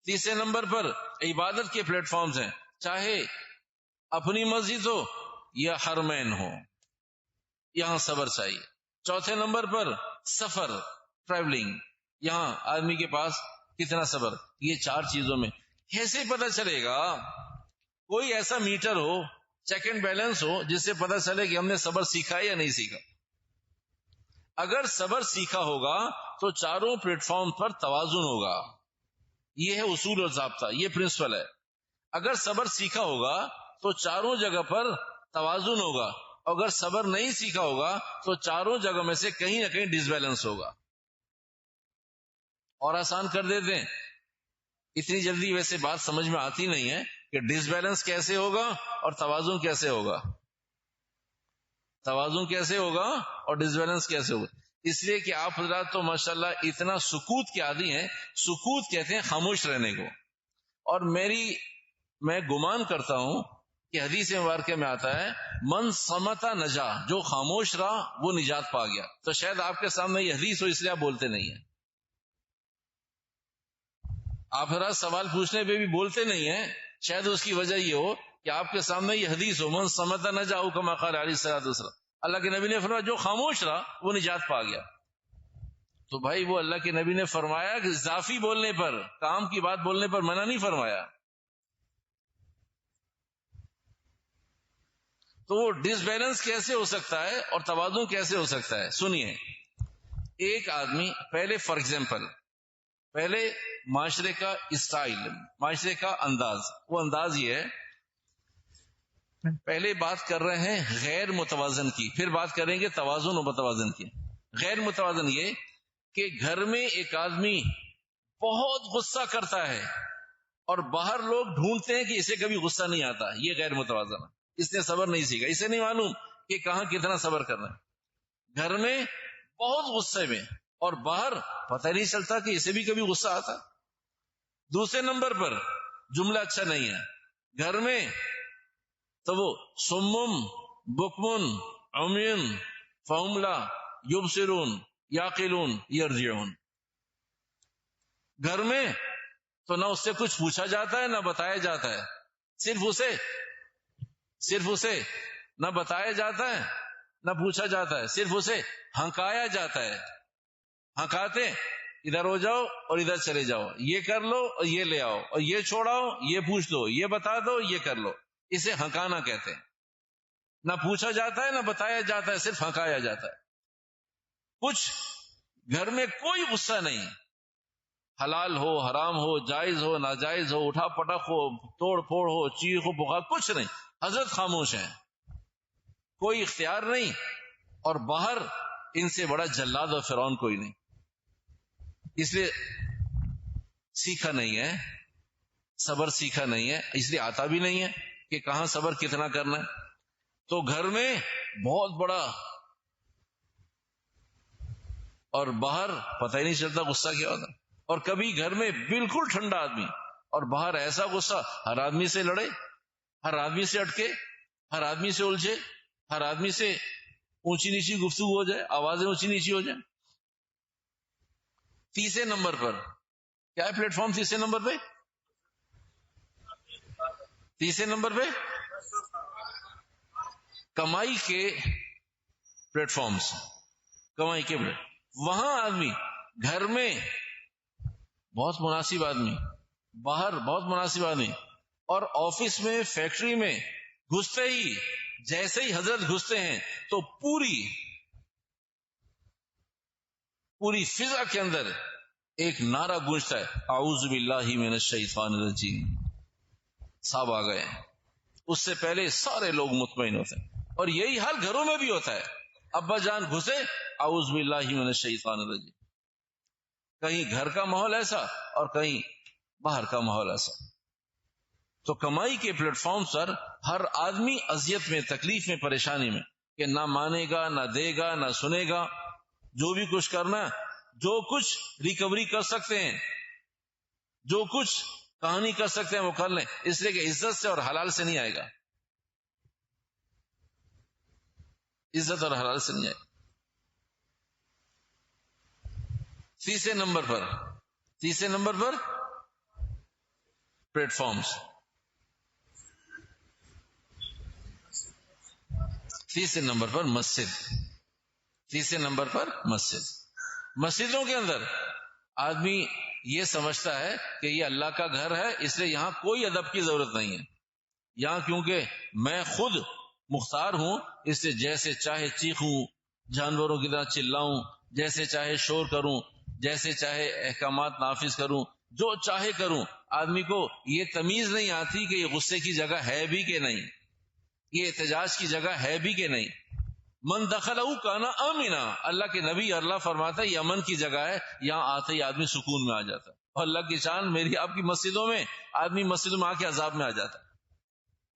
تیسرے نمبر پر عبادت کے پلیٹ فارمز ہیں، چاہے اپنی مسجد ہو یا حرمین ہو، یہاں صبر چاہیے. چوتھے نمبر پر سفر، ٹریولنگ، یہاں آدمی کے پاس کتنا صبر. یہ 4 چیزوں میں کیسے پتہ چلے گا؟ کوئی ایسا میٹر ہو، چیک اینڈ بیلنس ہو جس سے پتہ چلے کہ ہم نے صبر سیکھا ہے یا نہیں سیکھا. اگر صبر سیکھا ہوگا تو 4 پلیٹ فارم پر توازن ہوگا. یہ ہے اصول اور ضابطہ، یہ پرنسپل ہے. اگر صبر سیکھا ہوگا تو 4 جگہ پر توازن ہوگا. اگر صبر نہیں سیکھا ہوگا تو 4 جگہ میں سے کہیں نہ کہیں ڈس بیلنس ہوگا. اور آسان کر دیتے ہیں، اتنی جلدی ویسے بات سمجھ میں آتی نہیں ہے کہ ڈس بیلنس کیسے ہوگا اور توازن کیسے ہوگا. توازن کیسے ہوگا اور ڈس بیلنس کیسے ہوگا. اس لیے کہ آپ حضرات تو ماشاءاللہ اتنا سکوت کے عادی ہیں. سکوت کہتے ہیں خاموش رہنے کو. اور میں گمان کرتا ہوں کہ حدیث مبارکہ میں آتا ہے من صمتا نجا، جو خاموش رہا وہ نجات پا گیا. تو شاید آپ کے سامنے یہ حدیث ہو اس لیے آپ بولتے نہیں ہیں. آپ حضرات سوال پوچھنے پہ بھی بولتے نہیں ہیں، شاید اس کی وجہ یہ ہو کہ آپ کے سامنے یہ حدیث ہو من صمتا نجا کما قال علیہ الصلوۃ والسلام. اللہ کے نبی نے فرمایا جو خاموش رہا وہ نجات پا گیا. تو بھائی وہ اللہ کے نبی نے فرمایا کہ اضافی بولنے پر، کام کی بات بولنے پر منع نہیں فرمایا. تو وہ ڈس بیلنس کیسے ہو سکتا ہے اور توازن کیسے ہو سکتا ہے؟ سنیے، ایک آدمی پہلے، فار ایگزامپل، پہلے معاشرے کا اسٹائل، معاشرے کا انداز، وہ انداز یہ ہے، پہلے بات کر رہے ہیں غیر متوازن کی، پھر بات کریں گے توازن و متوازن کی. غیر متوازن یہ کہ گھر میں ایک آدمی بہت غصہ کرتا ہے اور باہر لوگ ڈھونڈتے ہیں کہ اسے کبھی غصہ نہیں آتا، یہ غیر متوازن ہے. اس نے صبر نہیں سیکھا، اسے نہیں معلوم کہ کہاں کتنا صبر کرنا ہے. گھر میں بہت غصے میں اور باہر پتہ نہیں چلتا کہ اسے بھی کبھی غصہ آتا. دوسرے نمبر پر جملہ اچھا نہیں ہے، گھر میں تو وہ سمم بکمن عمین فہم لا یبصرون یعقلون یرجعون. گھر میں تو نہ اس سے کچھ پوچھا جاتا ہے نہ بتایا جاتا ہے، صرف اسے نہ بتایا جاتا ہے نہ پوچھا جاتا ہے، صرف اسے ہنکایا جاتا ہے. ہنکاتے ادھر ہو جاؤ اور ادھر چلے جاؤ، یہ کر لو اور یہ لے آؤ، اور یہ چھوڑاؤ، یہ پوچھ دو، یہ بتا دو، یہ کر لو. اسے ہنکانا کہتے ہیں. نہ پوچھا جاتا ہے نہ بتایا جاتا ہے، صرف ہنکایا جاتا ہے. کچھ گھر میں کوئی غصہ نہیں، حلال ہو حرام ہو، جائز ہو ناجائز ہو، اٹھا پٹک ہو، توڑ پھوڑ ہو، چیخ و بخار، کچھ نہیں. حضرت خاموش ہیں، کوئی اختیار نہیں، اور باہر ان سے بڑا جلاد اور فرعون کوئی نہیں. اس لیے سیکھا نہیں ہے، صبر سیکھا نہیں ہے، اس لیے آتا بھی نہیں ہے کہ کہاں صبر کتنا کرنا ہے. تو گھر میں بہت بڑا اور باہر پتہ ہی نہیں چلتا غصہ کیا ہوتا. اور کبھی گھر میں بالکل ٹھنڈا آدمی اور باہر ایسا غصہ، ہر آدمی سے لڑے، ہر آدمی سے اٹکے، ہر آدمی سے الجھے، ہر آدمی سے اونچی نیچی گفتگو ہو جائے، آوازیں اونچی نیچی ہو جائیں. تیسرے نمبر پر کیا ہے پلیٹ فارم؟ تیسرے نمبر پہ کمائی کے پلیٹ فارمز، کمائی کے پلیٹ. وہاں آدمی گھر میں بہت مناسب آدمی، باہر بہت مناسب آدمی، اور آفس میں فیکٹری میں گھستے ہی، جیسے ہی حضرت گھستے ہیں تو پوری فضا کے اندر ایک نعرہ گونجتا ہے، اعوذ باللہ من الشیطان الرجیم. صاحب آ گئے. اس سے پہلے سارے لوگ مطمئن ہوتے ہیں. اور یہی حال گھروں میں بھی ہوتا ہے. ابا جان گھسے، اعوذ باللہ من الشیطان الرجیم. کہیں گھر کا ماحول ایسا اور کہیں باہر کا ماحول ایسا. تو کمائی کے پلیٹ فارم پر ہر آدمی اذیت میں، تکلیف میں، پریشانی میں، کہ نہ مانے گا نہ دے گا نہ سنے گا. جو بھی کچھ کرنا، جو کچھ ریکوری کر سکتے ہیں، جو کچھ کہانی کر سکتے ہیں وہ کر لیں، اس لیے کہ عزت سے اور حلال سے نہیں آئے گا. عزت اور حلال سے نہیں آئے گا. تیسرے نمبر پر پلیٹ فارمز. تیسرے نمبر پر مسجد. مسجدوں کے اندر آدمی یہ سمجھتا ہے کہ یہ اللہ کا گھر ہے، اس لیے یہاں کوئی ادب کی ضرورت نہیں ہے. یہاں کیونکہ میں خود مختار ہوں، اس لیے جیسے چاہے چیخوں، جانوروں کی طرح چلاؤں، جیسے چاہے شور کروں، جیسے چاہے احکامات نافذ کروں، جو چاہے کروں. آدمی کو یہ تمیز نہیں آتی کہ یہ غصے کی جگہ ہے بھی کہ نہیں، یہ احتجاج کی جگہ ہے بھی کہ نہیں. من دخلہ کان آمنا، اللہ کے نبی اللہ فرماتا ہے یہ امن کی جگہ ہے، یہاں آتے ہی آدمی سکون میں آ جاتا ہے. اور اللہ کی شان میری آپ کی مسجدوں میں، آدمی مسجدوں میں آ کے عذاب میں آ جاتا ہے.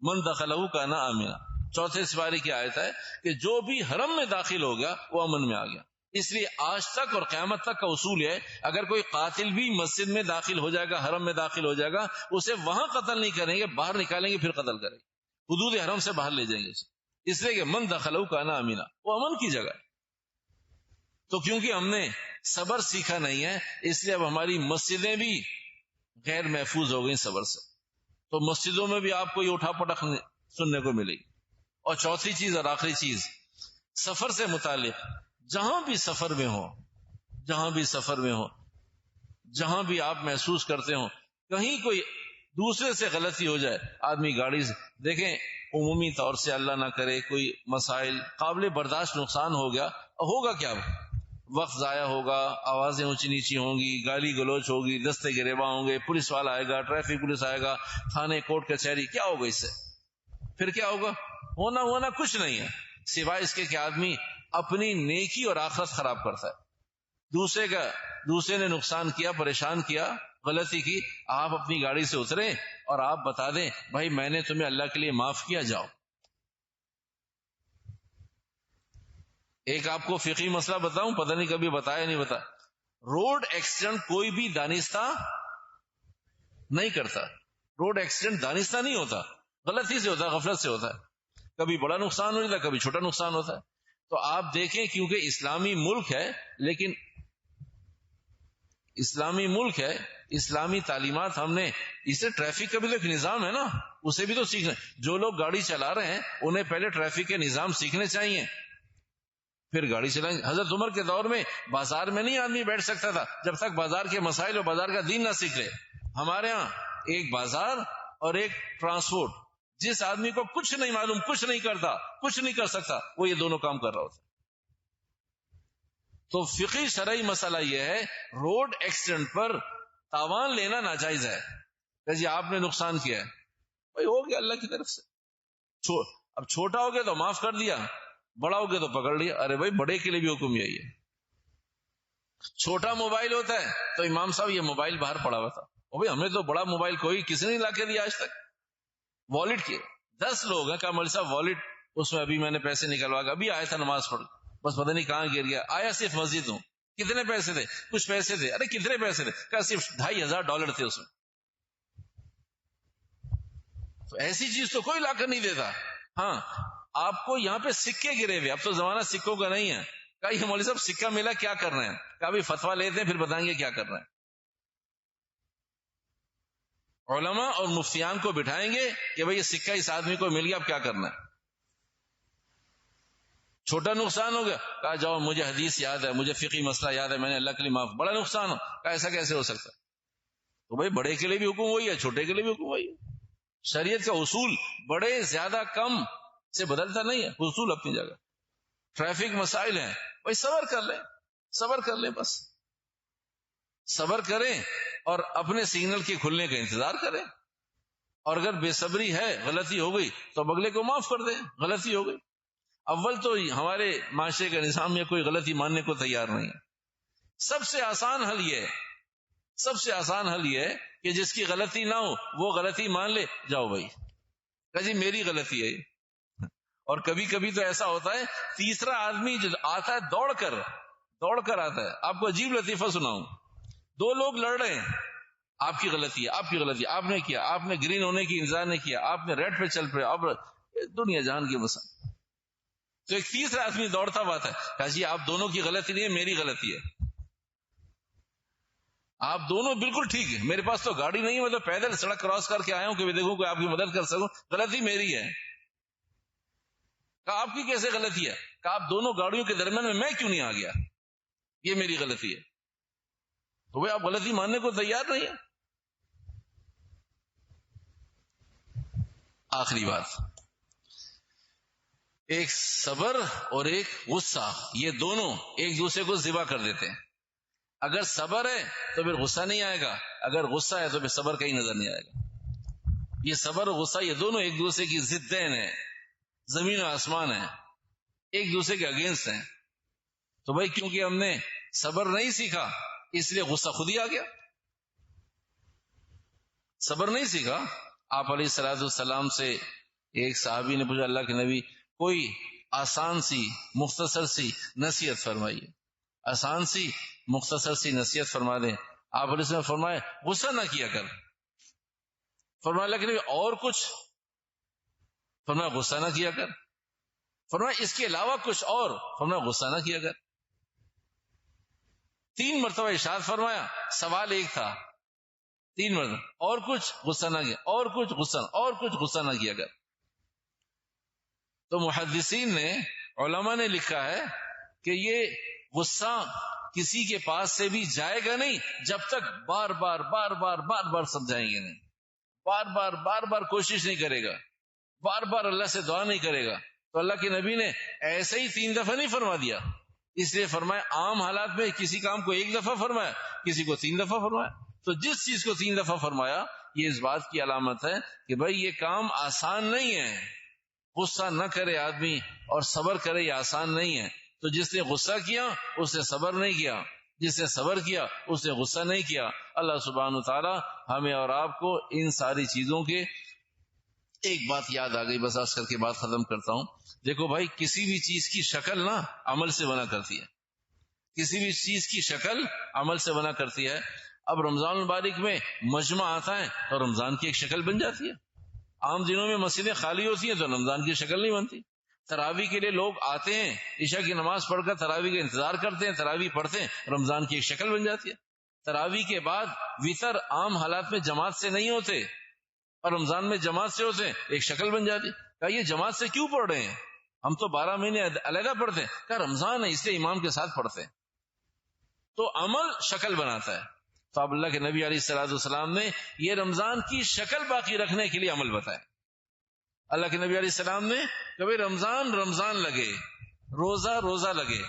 من دخلہ کان آمنا. چوتھے سپارے کی آیت ہے کہ جو بھی حرم میں داخل ہو گیا وہ امن میں آ گیا. اس لیے آج تک اور قیامت تک کا اصول ہے، اگر کوئی قاتل بھی مسجد میں داخل ہو جائے گا، حرم میں داخل ہو جائے گا، اسے وہاں قتل نہیں کریں گے، باہر نکالیں گے پھر قتل کریں گے، حدود حرم سے باہر لے جائیں گے اسے. اس لیے کہ من دخلہ کان آمنا، وہ امن کی جگہ ہے. تو کیونکہ ہم نے صبر سیکھا نہیں ہے، اس لیے اب ہماری مسجدیں بھی غیر محفوظ ہو گئی صبر سے. تو مسجدوں میں بھی آپ کو یہ اٹھا پٹک سننے کو ملے گی. اور چوتھی چیز اور آخری چیز، سفر سے متعلق، جہاں بھی سفر میں ہو، جہاں بھی سفر میں ہو، جہاں بھی آپ محسوس کرتے ہو کہیں کوئی دوسرے سے غلطی ہو جائے، آدمی گاڑی سے دیکھیں، عمومی طور سے اللہ نہ کرے کوئی مسائل قابل برداشت نقصان ہو گیا، ہوگا کیا؟ وقت ضائع ہوگا، آوازیں اونچی نیچی ہوں گی، گالی گلوچ ہوگی، دستے گریباں ہوں گے، پولیس والا آئے گا، ٹریفک پولیس آئے گا، تھانے کورٹ کچہری، کیا ہوگا اس سے؟ پھر کیا ہوگا؟ ہونا کچھ نہیں ہے سوائے اس کے کہ آدمی اپنی نیکی اور آخرت خراب کرتا ہے، دوسرے نے نقصان کیا، پریشان کیا، غلطی کی، آپ اپنی گاڑی سے اتریں اور آپ بتا دیں بھائی میں نے تمہیں اللہ کے لیے معاف کیا، جاؤ۔ ایک آپ کو فقہی مسئلہ بتاؤں، پتہ نہیں کبھی بتایا نہیں بتا، روڈ ایکسیڈنٹ کوئی بھی دانستہ نہیں کرتا، روڈ ایکسیڈنٹ دانستہ نہیں ہوتا، غلطی سے ہوتا ہے، غفلت سے ہوتا ہے، کبھی بڑا نقصان ہو جاتا ہے، کبھی چھوٹا نقصان ہوتا ہے۔ تو آپ دیکھیں کیونکہ اسلامی ملک ہے، لیکن اسلامی ملک ہے، اسلامی تعلیمات ہم نے، اسے ٹریفک کا بھی تو ایک نظام ہے نا، اسے بھی تو سیکھنا، جو لوگ گاڑی چلا رہے ہیں انہیں پہلے ٹریفک کے نظام سیکھنے چاہیے پھر گاڑی چلائیں۔ حضرت عمر کے دور میں بازار میں نہیں آدمی بیٹھ سکتا تھا جب تک بازار کے مسائل اور بازار کا دین نہ سیکھ لے۔ ہمارے ہاں ایک بازار اور ایک ٹرانسپورٹ، جس آدمی کو کچھ نہیں معلوم، کچھ نہیں کرتا، کچھ نہیں کر سکتا، وہ یہ دونوں کام کر رہا ہوتا۔ تو فقہی شرعی مسئلہ یہ ہے، روڈ ایکسیڈنٹ پر تاوان لینا ناجائز ہے کہ جی آپ نے نقصان کیا ہے، بھائی ہو گیا اللہ کی طرف سے، اب چھوٹا ہو گیا تو معاف کر دیا، بڑا ہو گیا تو پکڑ لیا۔ ارے بھائی بڑے کے لیے بھی حکم یہی ہے، چھوٹا موبائل ہوتا ہے تو امام صاحب یہ موبائل باہر پڑا ہوا تھا، بھائی ہمیں تو بڑا موبائل کوئی کسی نے لا کے دیا آج تک، والٹ کے 10 لوگ ہیں، کہا مولوی صاحب والٹ اس میں ابھی میں نے پیسے نکلوا کے ابھی آیا تھا نماز پڑھ، بس پتہ نہیں کہاں گر گیا، آیا صرف مسجد ہوں، کتنے پیسے تھے؟ کچھ پیسے تھے۔ ارے کتنے پیسے تھے؟ کہا صرف $2500 تھے اس میں۔ تو ایسی چیز تو کوئی لا کر نہیں دیتا۔ ہاں آپ کو یہاں پہ سکے گرے ہوئے، اب تو زمانہ سکوں کا نہیں ہے، کہا یہ مولوی صاحب سکہ ملا کیا کر رہے ہیں؟ کہا ابھی فتویٰ لیتے ہیں پھر بتائیں گے کیا کر رہے ہیں۔ علماء اور مفتیان کو بٹھائیں گے کہ بھئی یہ سکہ اس آدمی کو مل گیا، اب کیا کرنا ہے؟ چھوٹا نقصان ہو گیا، کہا جاؤ مجھے حدیث یاد ہے، مجھے فقہی مسئلہ یاد ہے، میں نے اللہ کے لیے معاف۔ بڑا نقصان ہو، کہا ایسا کیسے ہو سکتا ہے؟ تو بھائی بڑے کے لیے بھی حکم وہی ہے، چھوٹے کے لیے بھی حکم وہی ہے۔ شریعت کا اصول بڑے زیادہ کم سے بدلتا نہیں ہے، اصول اپنی جگہ۔ ٹریفک مسائل ہیں، بھائی صبر کر لیں، صبر کر لیں، بس صبر کریں اور اپنے سگنل کے کھلنے کا انتظار کریں، اور اگر بے صبری ہے، غلطی ہو گئی تو اب اگلے کو معاف کر دیں، غلطی ہو گئی۔ اول تو ہمارے معاشرے کا نظام میں کوئی غلطی ماننے کو تیار نہیں ہے۔ سب سے آسان حل یہ ہے، سب سے آسان حل یہ ہے کہ جس کی غلطی نہ ہو وہ غلطی مان لے، جاؤ بھائی کہ جی میری غلطی ہے۔ اور کبھی کبھی تو ایسا ہوتا ہے تیسرا آدمی جو آتا ہے دوڑ کر آتا ہے۔ آپ کو عجیب لطیفہ سناؤں، 2 لوگ لڑ رہے ہیں، آپ کی غلطی ہے، آپ کی غلطی، آپ نے کیا، آپ نے گرین ہونے کی انتظار نہیں کیا، آپ نے ریڈ پہ چل پڑے، اب دنیا جہان کی مسئلہ۔ تو ایک تیسرا آدمی دوڑتا ہوا ہے، کہا جی آپ دونوں کی غلطی نہیں ہے، میری غلطی ہے، آپ دونوں بالکل ٹھیک ہے، میرے پاس تو گاڑی نہیں ہے، میں تو پیدل سڑک کراس کر کے آیا ہوں کہ دیکھوں کہ آپ کی مدد کر سکوں، غلطی میری ہے۔ کہا آپ کی کیسے غلطی ہے؟ کہا آپ دونوں گاڑیوں کے درمیان میں کیوں نہیں آ گیا، یہ میری غلطی ہے۔ تو بھئی آپ غلطی ماننے کو تیار نہیں ہے۔ آخری بات، ایک صبر اور ایک غصہ، یہ دونوں ایک دوسرے کو ذبح کر دیتے ہیں۔ اگر صبر ہے تو پھر غصہ نہیں آئے گا، اگر غصہ ہے تو پھر صبر کہیں نظر نہیں آئے گا۔ یہ صبر اور غصہ یہ دونوں ایک دوسرے کی ضدین ہیں، زمین و آسمان ہیں، ایک دوسرے کے اگینسٹ ہیں۔ تو بھائی کیونکہ ہم نے صبر نہیں سیکھا اس لیے غصہ خود ہی آ گیا، صبر نہیں سیکھا۔ آپ علیہ الصلوۃ والسلام سے ایک صحابی نے پوچھا اللہ کے نبی کوئی آسان سی مختصر سی نصیحت فرمائیے، آسان سی مختصر سی نصیحت فرما دیں۔ آپ علیہ السلام فرمائے غصہ نہ کیا کر، فرمایا اللہ کے نبی اور کچھ؟ فرمایا غصہ نہ کیا کر، فرمایا اس کے علاوہ کچھ اور؟ فرمایا غصہ نہ کیا کر۔ 3 مرتبہ ارشاد فرمایا، سوال ایک تھا، 3 مرتبہ، اور کچھ؟ غصہ نہ کیا، اور کچھ؟ غصہ، اور کچھ؟ غصہ نہ کیا کر۔ تو محدثین نے، علماء نے لکھا ہے کہ یہ غصہ کسی کے پاس سے بھی جائے گا نہیں جب تک بار بار سمجھائیں گے نہیں، بار بار کوشش نہیں کرے گا، بار بار اللہ سے دعا نہیں کرے گا. تو اللہ کے نبی نے ایسے ہی 3 دفعہ نہیں فرما دیا، اس لیے فرمایا عام حالات میں کسی کام کو 1 دفعہ فرمایا، کسی کو 3 دفعہ فرمایا. تو جس چیز کو 3 دفعہ فرمایا یہ اس بات کی علامت ہے کہ بھائی یہ کام آسان نہیں ہے. غصہ نہ کرے آدمی اور صبر کرے یہ آسان نہیں ہے. تو جس نے غصہ کیا اس نے صبر نہیں کیا، جس نے صبر کیا اس نے غصہ نہیں کیا. اللہ سبحانہ وتعالی ہمیں اور آپ کو ان ساری چیزوں کے. ایک بات یاد آ گئی، بس عرض کر کے بات ختم کرتا ہوں. دیکھو بھائی کسی بھی چیز کی شکل نا عمل سے بنا کرتی ہے، کسی بھی چیز کی شکل عمل سے بنا کرتی ہے. اب رمضان المبارک میں مجمع آتا ہے تو رمضان کی ایک شکل بن جاتی ہے. عام دنوں میں مسجدیں خالی ہوتی ہیں تو رمضان کی شکل نہیں بنتی. تراویح کے لیے لوگ آتے ہیں، عشاء کی نماز پڑھ کر تراویح کا انتظار کرتے ہیں، تراویح پڑھتے ہیں، رمضان کی ایک شکل بن جاتی ہے. تراویح کے بعد وطر عام حالات میں جماعت سے نہیں ہوتے اور رمضان میں جماعت سے ہوتے ہیں، ایک شکل بن جاتی. کہا یہ جماعت سے کیوں پڑھ رہے ہیں؟ ہم تو 12 مہینے علیحدہ پڑھتے ہیں. کہا رمضان ہے اس لیے امام کے ساتھ پڑھتے ہیں. تو عمل شکل بناتا ہے. تو اب اللہ کے نبی علیہ الصلوۃ والسلام نے یہ رمضان کی شکل باقی رکھنے کے لیے عمل بتایا. اللہ کے نبی علیہ السلام نے کبھی رمضان لگے، روزہ لگے،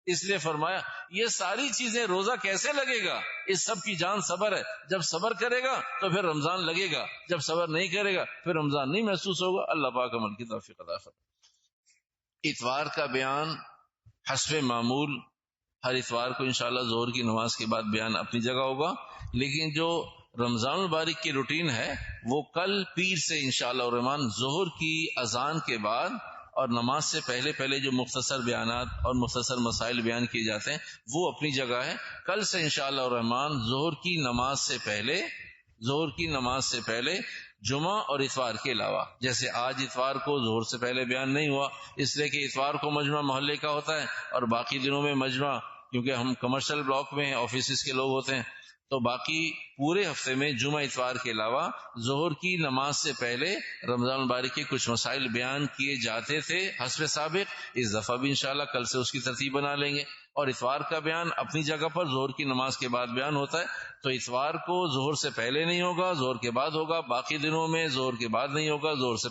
اس لیے فرمایا یہ ساری چیزیں روزہ کیسے لگے گا؟ اس سب کی جان صبر ہے. جب صبر کرے گا تو پھر رمضان لگے گا، جب صبر نہیں کرے گا پھر رمضان نہیں محسوس ہوگا. اللہ پاک عمل کی توفیق عطا فرمائے. اتوار کا بیان حسب معمول ہر اتوار کو انشاءاللہ ظہر کی نماز کے بعد بیان اپنی جگہ ہوگا، لیکن جو رمضان المبارک کی روٹین ہے وہ کل پیر سے انشاءاللہ الرحمن ظہر کی اذان کے بعد اور نماز سے پہلے جو مختصر بیانات اور مختصر مسائل بیان کیے جاتے ہیں وہ اپنی جگہ ہے. کل سے انشاءاللہ الرحمن ظہر کی نماز سے پہلے جمعہ اور اتوار کے علاوہ، جیسے آج اتوار کو ظہر سے پہلے بیان نہیں ہوا اس لیے کہ اتوار کو مجمع محلے کا ہوتا ہے اور باقی دنوں میں مجمع، کیونکہ ہم کمرشل بلاک میں ہیں، آفیسز کے لوگ ہوتے ہیں، تو باقی پورے ہفتے میں جمعہ اتوار کے علاوہ ظہر کی نماز سے پہلے رمضان مبارک کے کچھ مسائل بیان کیے جاتے تھے حسب سابق. اس دفعہ بھی انشاءاللہ کل سے اس کی ترتیب بنا لیں گے. اور اتوار کا بیان اپنی جگہ پر ظہر کی نماز کے بعد بیان ہوتا ہے. تو اتوار کو ظہر سے پہلے نہیں ہوگا، ظہر کے بعد ہوگا. باقی دنوں میں ظہر کے بعد نہیں ہوگا، ظہر سے